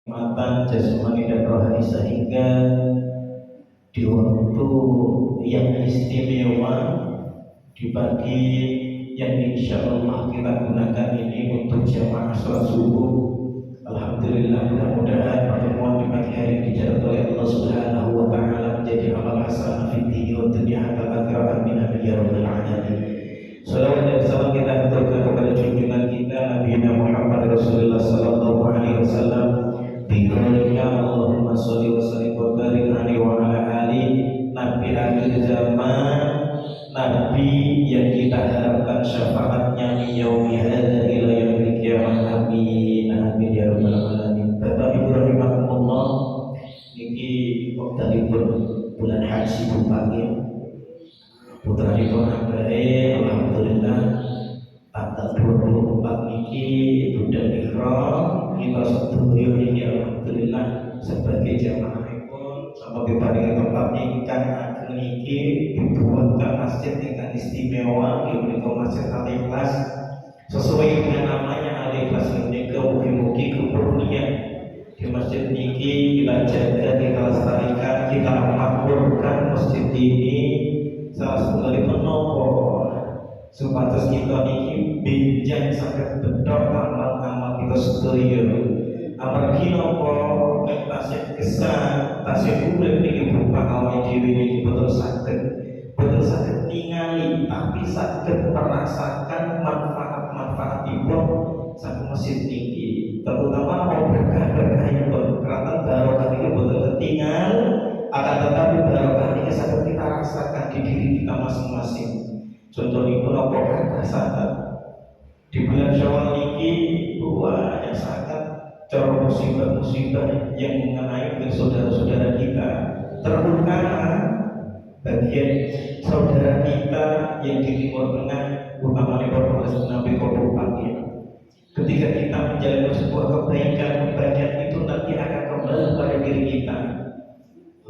kenikmatan jasmani dan rohani, sehingga di waktu yang istimewa di pagi yang insya Allah kita gunakan ini untuk jamaah sholat subuh. Alhamdulillah, mudah-mudahan pertemuan di pagi hari dijalankan oleh Allah Subhanahu wa Ta'ala menjadi amal hasanah fid dunya hatta akhirah. Amin ya rabbal alamin. Salawat dan salam kita haturkan kepada junjungan kita Nabi Muhammad Rasulullah sallallahu alaihi wasallam. Biqaulina Allahumma sholli wa sallim wa barik alaihi wa ala ali Nabi akhir zaman, Nabi yang kita harapkan syafaatnya di yaumi hadza ila yaumil qiyamah. Amin amin ya rabbal alamin. Bapak Ibu rahimakumullah, niki wektalipun bulan haji bupati putra itu ambae alhamdulillah tanggal 24 niki budal ikhram kita sedaya niki alhamdulillah sebagai jamaahipun sama diparingi tempat ingkang ageng niki dibuatkan masjid ingkang istimewa yaitu Masjid Al-Ikhlas. Sesuai dengan namanya Al-Ikhlas menika mugi-mugi kemuliaan di masjid niki kita jaga, kita lestarikan, kita makmurkan masjid ini salah satu dari penopo supados kita niki benjang saged bedhok amal-amal kita sedaya. Amargi napa nek tasih kesan tasih urip niki berupa awake dhewe niki betul saged ningali, tapi saged merasakan manfaat-manfaatipun saking masjid niki, terutama mau berkah-berkahipun kerana barokah niki betul ketinggal, akan tetapi barokah niki saged kita rasakan di diri kita masing-masing. Contohipun apa kata saat di bulan Syawal niki banyak sangat cara musibah-musibah yang mengenai saudara-saudara kita, terutama bagian saudara kita yang di Timur Tengah, utamanya Palestina, Palestina. Ketika kita menjalani sebuah kebaikan itu nanti akan kembali pada diri kita.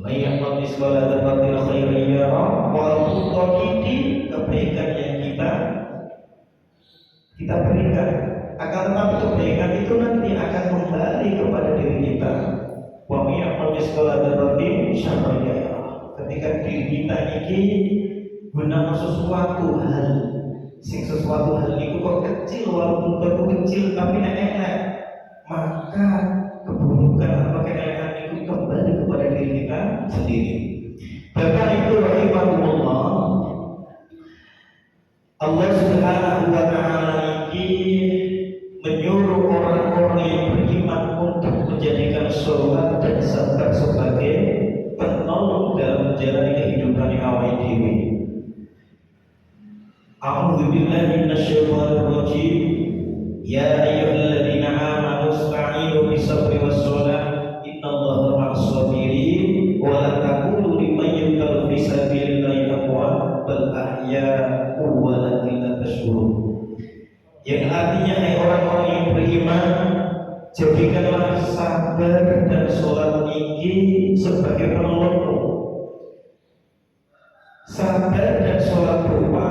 Mayyamal misqala dzarratin khairan yarah, walaupun tadi kebaikan yang kita berikan, akan tetapi kebaikan itu nanti akan kembali kepada diri kita. Wa mayyamal misqala dzarratin syarran yarah. Ketika diri kita ini guna sesuatu hal itu kok kecil, walaupun itu kecil tapi enak, maka keburukan atau keelekan itu kembali kepada diri kita sendiri. Bapak Ibu rahimahullah, Allah Subhanahu wa Ta'ala ini menyuruh orang-orang yang beriman untuk menjadikan sholat dan zakat sebagai penolong dalam menjalani kehidupan yang awal diri. A'udzu billahi minasyaitonir rajim. Ya ayyuhalladzina amanu ista'inu bis-sabri was-shalah innallaha ma'as-sabirin wa la taqulu liman yuqtalu fi sabilillahi amwat bal ahya'u walakin la tash'urun. Yang artinya, hai orang-orang yang beriman, jadikanlah sabar dan sholat ini sebagai penolongmu. Sabar dan sholat berupa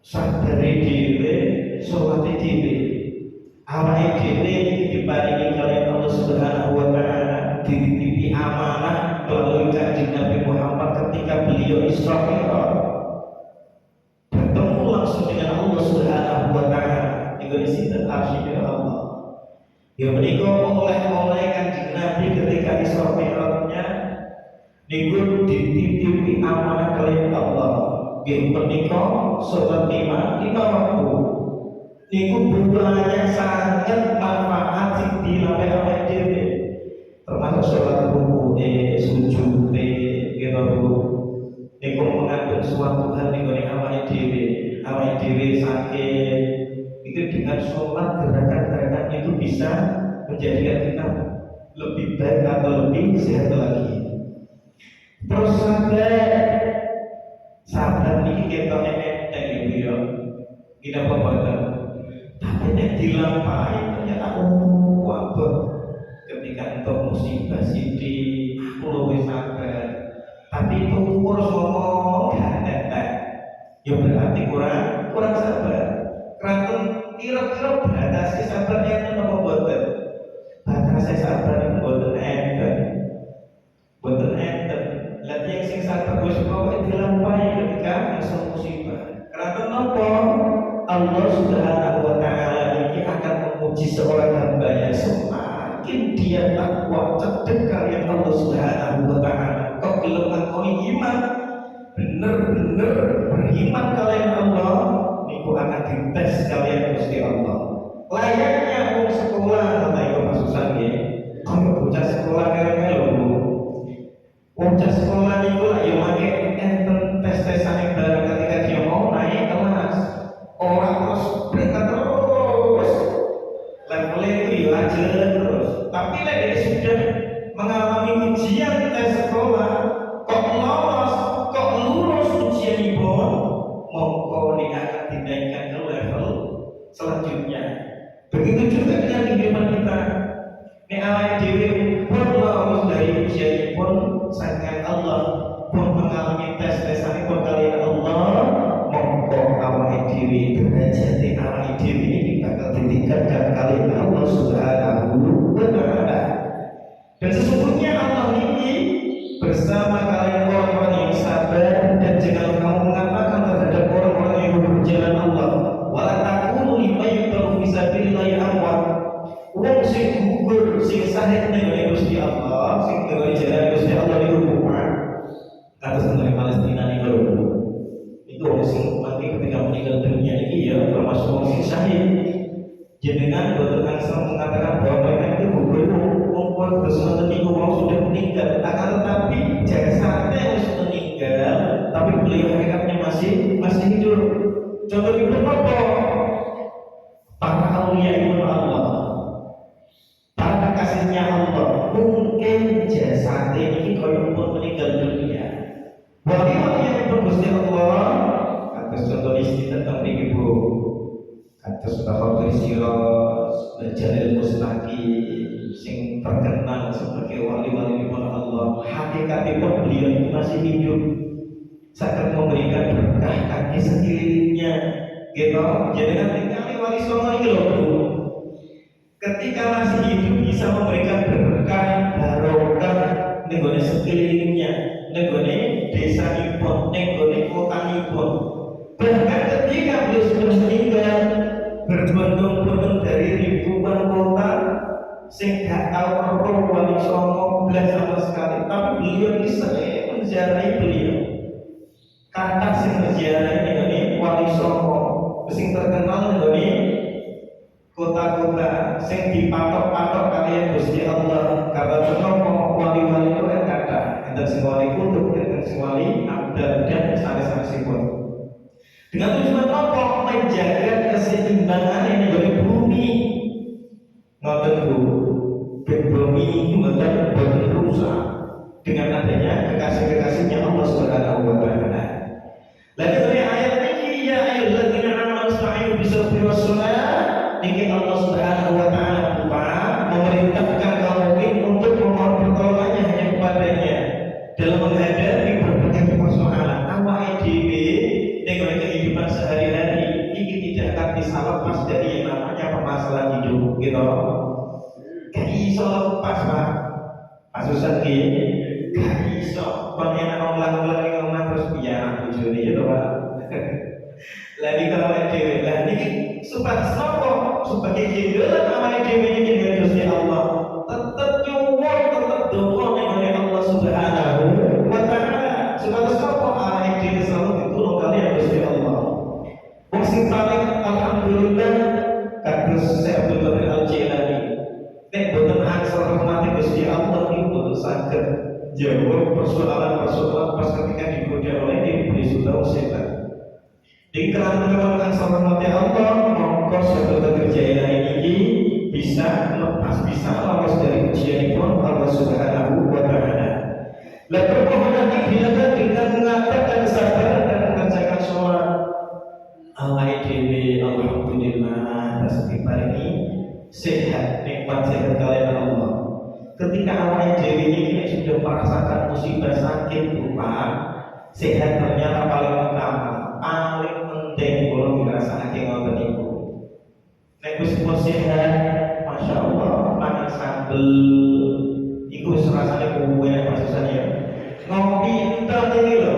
sabar dhewe, sholat dhewe. Awake dhewe diparingi oleh Allah Subhanahu wa Ta'ala, dititipi amanah melalui Kanjeng Nabi Muhammad ketika beliau Isra Mi'raj bertemu langsung dengan Allah Subhanahu wa Ta'ala di sinten arsy Allah. Ya menika oleh Kanjeng Nabi ketika Isra Mi'rajnya niku dititipi amanah oleh Allah. Nggih menika salat lima waktu. Niku banyak sangat manfaat sing dilampahi awake dhewe. Termasuk salat ruku'e, sujude, gitu Bu. Niku mengandung suatu hal niku awake dhewe. Awake dhewe sakit, itu dengan sholat gerakan-gerakan itu bisa menjadikan kita lebih baik atau lebih sehat lagi. Terus sabar ini kita enteng ya, kita pembatas. Tapi nek dilampahi ternyata apa? Ketika untuk musibah sithik aku lebih sabar. Tapi itu harus ngomong gak enteng. Ya berarti kurang sabar. Kira-kira batas sabarnya itu apa boten? Batas saya sabar mboten enten. Mboten enten. Lah yang sing sabar wis pokoke dilampahi ketika iso musibah. Karena napa? Allah Subhanahu wa taala ini akan memuji seorang hamba yang semakin dia takwa cedek kalian Allah Subhanahu wa taala. Kok gelem ngakoni iman, bener-bener beriman kalian Allah, niku akan dites kalian Gusti Allah. Layaknya wong sekolah kata iku maksud nggih. Kaya bocah sekolah kaya lho. Bocah sekolah niku lak yo make enten tes-tesane bareng ketika dia mau naik kelas. Orang terus berangkat terus levelnya itu yo aja terus. Tapi lek dia sudah mengalami ujian tes sekolah, kok lolos, kok lulus ujianipun, mongko dia akan dinaikkan ke level selanjutnya. Begitu juga dengan kehidupan kita. Nek awake dhewe pun lolos dari ujianipun saking Allah, pun mengalami tes-tesanipun kalian Allah, mongko awake dhewe derajat awake dhewe ini bakal ditingkatkan kalian Allah Subhanahu wa taala. Dan sesungguhnya Allah ini bersama kalian orang-orang yang sabar, dan jangan kamu mengatakan terhadap orang-orang yang berjalan Allah, wala taqulu liman yaqulu fi sabilillahi amwat. Wong sing gugur sing sahih ning Gusti Allah, sing nggone jalan Gusti Allah niku kuat. Kados teng Palestina niku lho. Itu wong sing mati ketika meninggal dunia ini ya termasuk wong sing sahih. Jenengan boten langsung mengatakan bahwa mereka itu gugur wong terus niku wong sudah meninggal. Akan tetapi jasadnya sudah meninggal, tapi beliau hakikatnya masih hidup. Contoh hidup apa? Para aulia ibn Allah, para kekasihnya Allah, mungkin jasadnya ini koyo pun meninggal dunia. Wali-wali yang bergusti Allah, atas contoh istri tentang ibu, atas Bapak Siros, Jalil Mustaqim, sing terkenal sebagai wali-wali ibn Allah. Hakikatnya beliau itu masih hidup, sangat memberikan berkah kaki sekelilingnya. Gitu, jadi nanti kali wali songo ini loh, ketika masih hidup bisa memberikan berkah barokah nenggone sekelilingnya, nenggone desa ipun, nenggone kota ipun. Bahkan ketika beliau sudah meninggal, berbondong-bondong dari ribuan kota, sing gak tahu perlu wali songo belas sama sekali, tapi beliau ini sering menziarahi beliau. Kata sing menziarahi nenggone wali songo, sing terkenal nenggone kota-kota sing dipatok-patok kalian Gusti Allah. Kabar menapa wali-wali itu kan kata enten sing wali kutub, enten sing wali abdal dan sanes-sanesipun. Dengan tujuan apa? Menjaga keseimbangan yang dari bumi. Ngoten Bu, bumi mboten rusak dengan adanya kekasih-kekasihnya Allah Subhanahu wa taala. Lalu dari ayat ini ya ayyuhalladzina amanu ista'inu bisabri wassalah, niki Allah Subhanahu wa taala memerintahkan kaum mukmin untuk memohon pertolongannya hanya kepadanya dalam menghadapi berbagai persoalan. Awake dhewe dengan kehidupan sehari-hari ini tidak akan bisa lepas dari yang namanya permasalahan hidup, gitu. Gak iso lepas Pak. Susah gini, gak iso. Kon enak ulang-ulang ning omah terus biar bojone gitu Pak. Lagi kalau dhewe lah niki supaya sapa sebagai jenderal awake dhewe iki dengan Gusti Allah tetep nyuwun tetep donga ning Allah Subhanahu wa taala supaya sapa awake dhewe selalu ditulung kalian Gusti Allah. Wong sing paling alhamdulillah kados Syekh Abdul Qadir Al-Jailani. Nek boten angsal rahmati Gusti Allah niku boten saged jawab persoalan-persoalan pas ketika digoda oleh iblis atau setan. Di kerana angsal rahmati Allah, mongko Syekh Abdul Qadir Jailani ini bisa lepas, bisa lolos dari ujian itu Allah Subhanahu wa taala. Lalu permohonan ini dilakukan dengan mengatakan sabar dan mengerjakan sholat. Awake dhewe alhamdulillah setiap ini sehat, nikmat sehat kalian Allah. Ketika awake dhewe ini sudah merasakan musibah sakit berupa sehat, ternyata paling utama, paling penting kalau dirasakake ngoten niku. Nek wis sehat, masya Allah, mangan sambel iku wis rasane kuwe maksudane ya. Ngopi entar iki lho.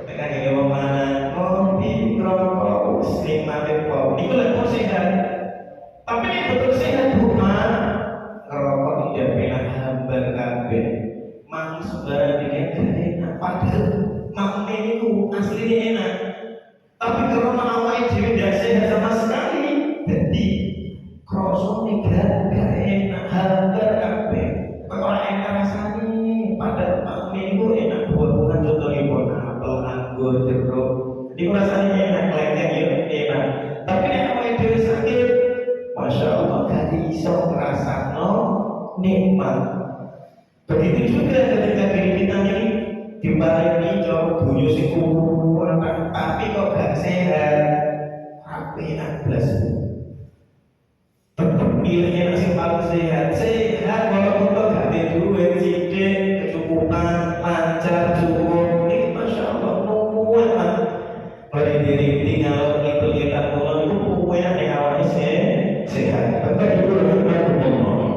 Nek ngene wong lanang ngopi rokok wis nikmate kok. Iku lek sehat. Tapi nek betul sehat bukan ngerokok tidak pernah hambar kabeh. Mang sembarang dikek enak padahal mang niku asline enak. Tapi karena awake dhewe ndak sehat sama sekali, jadi krosone gak enak hambar kabeh. Ora enak rasane, padahal mang niku enak buah-buahan contohipun apel, anggur, jeruk. Niku rasane enak, lengkeng ya enak. Tapi nek awake dhewe sakit, Masya Allah gak iso ngrasakno nikmat. Begitu juga ketika diri kita ini diparingi cara dunia sing kuat, tapi kok gak sehat, rapi enak belas. Tetap pilihnya nasi paling sehat walaupun kok gak ada duit, sidik, kecukupan, lancar, cukup. Ini Masya Allah nuwuh kan. Pada diri tinggal itu kita mulai itu punya awalnya sehat. Bapak Ibu rahimahumullah.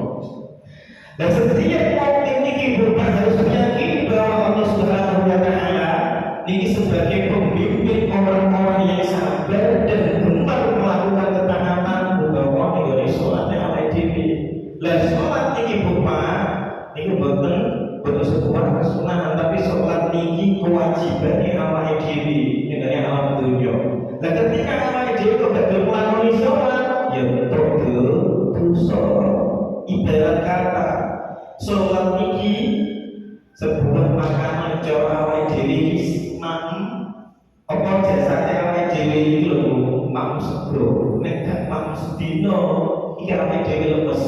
Dan setiap mukmin ini harus meyakini bahwa Allah Subhanahu wa Ta'ala ini sebagai pembimbing orang-orang yang sabar dan gemar melakukan ketaatan utawa dari sholat yang awake dhewe. Lah sholat ini ini bukan sebuah kesunahan, tapi sholat ini kewajiban yang awake dhewe dengan yang alam dunia. Lah ketika awake dhewe kok gak melakukan sholat, ya betul dosa. Ibarat kata sholat niki sebuah makanan cara awake dhewe mang apa jasane awake dhewe iki lho mang segro nek gak mang sedina iki awake dhewe lemes.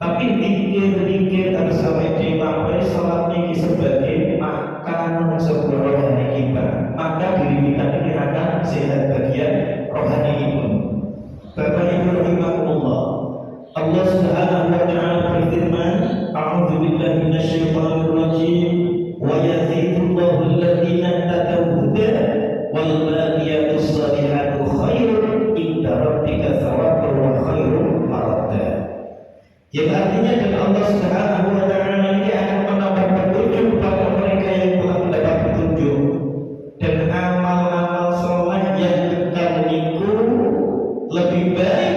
Tapi pikir harus awake dhewe apa sholat niki sebagai makanan sebuah rohani kita, maka diri kita ini akan sehat bagian rohani itu. Bapak Ibu rahimahumullah, Allah Subhanahu wa Ta'ala berfirman, A'udzu billahi minasyaitonir rajim, wa yazidullahu alladziina taqaw huda wal baqiyatus shalihatu khairun inda rabbika thawaban wa khairun maradda. Yang artinya dan Allah Subhanahu wa Ta'ala ini akan menambah petunjuk pada mereka yang telah mendapat petunjuk, dan amal-amal saleh yang kekal niku lebih baik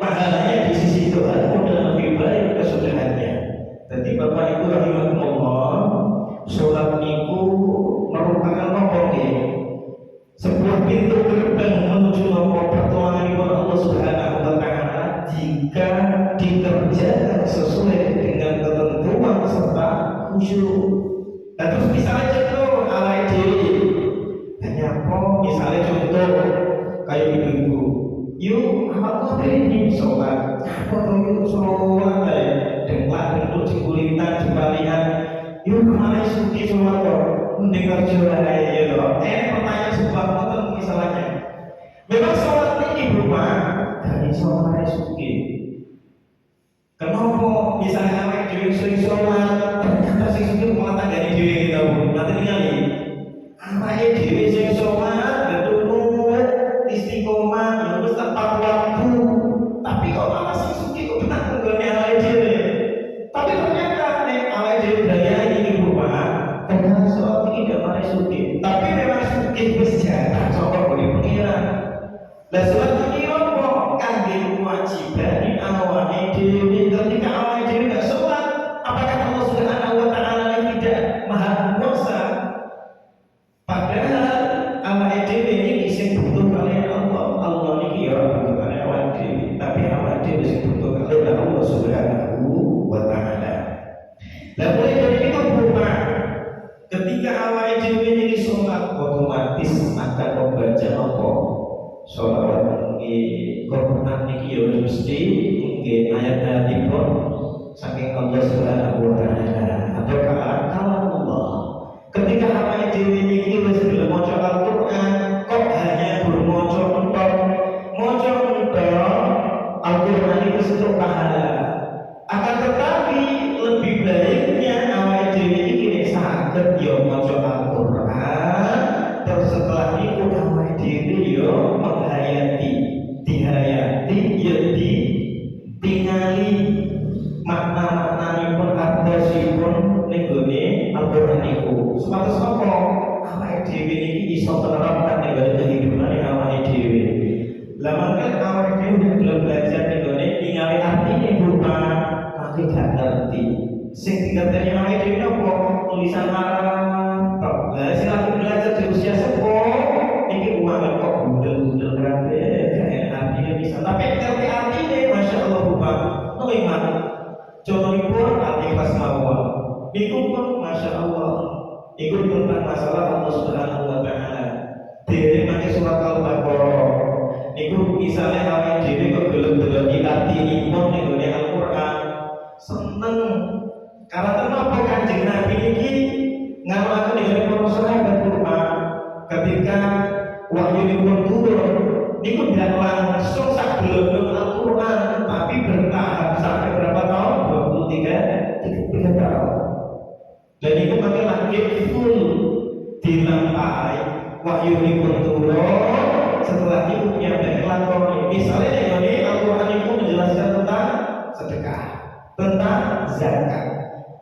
pahalanya di sisi Tuhan dan lebih baik kesudahannya. Jadi Bapak Ibu rahimahumullah, sholat niku merupakan apa nggih? Sebuah pintu gerbang menuju pertolongan Allah Subhanahu wa Ta'ala jika dikerjakan sesuai dengan ketentuan serta khusyuk. Nah, terus misalnya contoh awake dhewe hanya apa? Misalnya contoh kayak ibu-ibu, yuk apa ini sholat? Apa yuk sholat ya? Dengklat cikulitan jembalian. Yuk kemana suki sholat kok? Mending kerja ya loh. Pertanyaan sebuah motor misalnya. Memang sholat ini rumah dari sholat suki. Kenapa misalnya awake dhewe sing sholat ternyata sing suki malah tanggane dhewe kita nanti ningali. Awake dhewe sing sholat istiqomah terus tepat waktu, tapi kok malah sing suki kok benar nggone awake dhewe. Tapi ternyata nek awake dhewe gaya ini rumah ternyata sholat ini tidak mari suki, tapi memang suki wis jatah saka budi pengiran. Lah sholat ini opo kangge kewajiban awake dhewe. Ketika awake dhewe gak sholat, apakah Allah Subhanahu wa Ta'ala tidak maha kuasa? Padahal awake dhewe iki sing butuh kalian Allah niki ya butuh kalian awake dhewe, tapi awake dhewe sing butuh kalian Allah Subhanahu wa Ta'ala. Lah mulai dari itu berubah. Ketika awake dhewe iki sholat, otomatis akan membaca apa? Sholawat niki Quran niki ya mesti nggih ayat-ayatipun saking Allah Subhanahu wa Ta'ala atau kalam Allah. Ketika awake dhewe niki wis gelem maca Al-Qur'an, kok hanya bermaca entok Al-Qur'an itu sesuatu pahala. Akan tetapi lebih baiknya awake dhewe iki nek saged ya maca Al-Qur'an, terus setelah itu awake dhewe ya dihayati ya ditingali Supados apa? Awake dhewe iki iso menerapkan ning kehidupan awake dhewe. Lah mangke awake dhewe belum belajar ning gone ningali artine berupa tapi gak ngerti. Sing dikerteni awake dhewe apa? Tulisan Arab. Lah sing lagi belajar di usia sepo iki uang kok budel-budel kabeh gak artine bisa. Tapi ngerti artine masyaallah berupa no iman. Contohipun al-ikhlas mawon. Niku pun masyaallah. Iku tentang masalah Allah Subhanahu wa taala. Dene make surat Al-Baqarah. Niku misalnya awake dhewe kok gelem-gelem artinipun ning gone Al-Qur'an. Seneng. Karena kenapa Kanjeng Nabi iki ngalaken dengan para sahabat Qur'an ketika wahyunipun turun. Niku tidak langsung sak gelem Al-Qur'an, tapi bertahap sampai berapa tahun? 33 tahun. Dan itu pakai lagi full dilampaui wahyunipun turun. Setelah itu nyampe lakoni. Misalnya ini Al-Qur'an itu menjelaskan tentang sedekah, tentang zakat.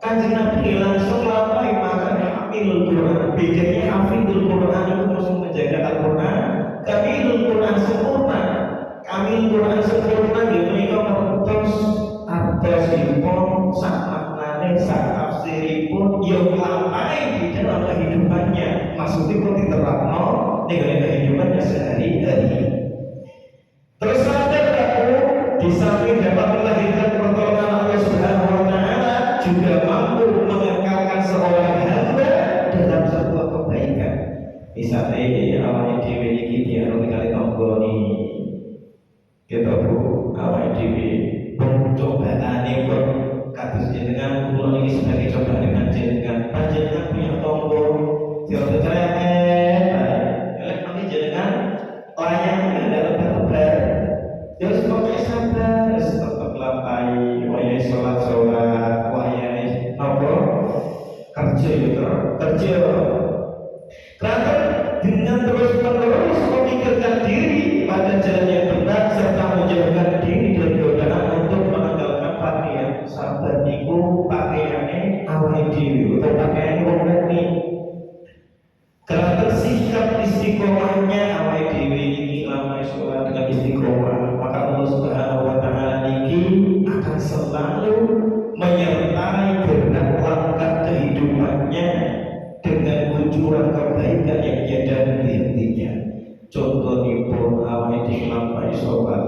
Kanjeng Nabi langsung lampai makanya hafidul Quran. Bedanya hafidul Quran itu langsung menjaga Al-Quran. Kamilul Quran sempurna. Kamil Quran sempurna di mereka terus artosipun, sak maknane, sak tafsiripun yang lampai di dalam kehidupannya. Maksudnya pun diterapno dengan kehidupannya sehari-hari. Terus sadar aku di samping dapat melahirkan pertolongan Allah Subhanahu wa taala juga mampu mengekalkan seorang hamba dalam sebuah kebaikan. Misalnya awake dhewe iki diarani kali tanggane. Kita Bu, awake dhewe pencobaane pun kados jenengan kula niki sebagai cobaan dengan jenengan. Panjenengan punya tangga sira cerewet. Elek nanti jenengan layang ndak lebar-lebar. Terus kok sabar, tetap lampai, waya sholat, waya apa kerja. Karena dengan terus menerus memikirkan diri pada jalan yang benar serta menjauhkan diri dari godaan untuk menanggalkan pakaian. Sabar itu pakaiannya awal diri atau pakaian murni. Karena sikap istiqomahnya awal diri ini lama sholat dengan istiqomah, maka Allah Subhanahu wa taala niki akan selalu menyertai gerak langkah kehidupannya dengan kucuran kebaikan yang tiada henti-hentinya. Contohipun awake dhewe lampai sholat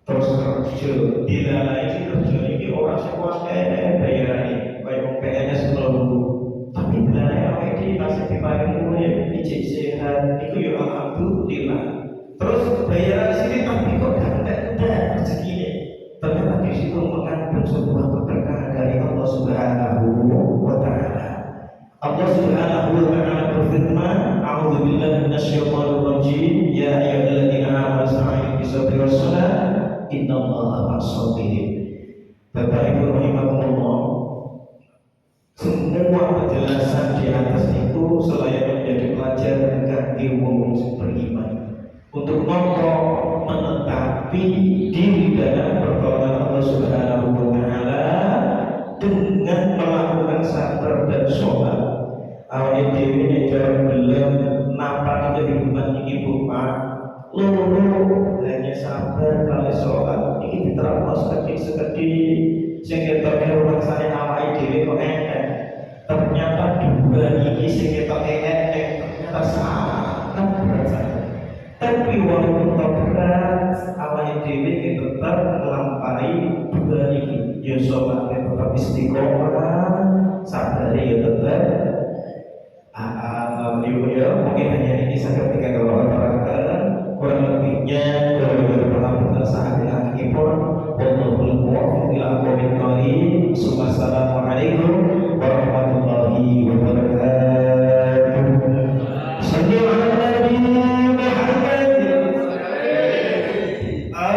terus kerja, dilalai kerja ini orang sekuasnya bayarane kaya PNS melulu. Tapi dilalai awake dhewe masih diparingi urip ijik sehat iku ya alhamdulillah. Terus bayaran sini tapi kok gak rezekine. Ternyata di situ mengandung sebuah keberkahan dari Allah Subhanahu wa taala. Allah Subhanahu wa taala berfirman, "A'udzu billahi minasyaitonir rajim, ya ayyuhalladzina amanu ista'inu bis-sabri was-salah, innallaha ma'as-sabirin." Bapak Ibu rahimakumullah, semua penjelasan di atas itu selain menjadi pelajaran bagi wong beriman untuk menetapi diri dalam pertolongan Allah Subhanahu wa taala dengan melakukan sabar dan sholat. Awake dhewe nek jarang belum nampak kehidupan iki Bapak, loro hanya sabar kali sholat iki diterapno sekedhik-sekedhik sing ketok rumangsane awake dhewe kok enteng. Ternyata dua iki sing ketok enteng ternyata sangat berat. Tapi walaupun berat, awake dhewe tetap melampaui dua iki. Ya sholatnya tetap istiqomah, sabarnya ya tetap. Mungkin hanya ini saya ketika kalau terangkan kurang lebihnya kalau berpengalaman saat ini pun untuk berbuat ila qawmin qalim. Assalamualaikum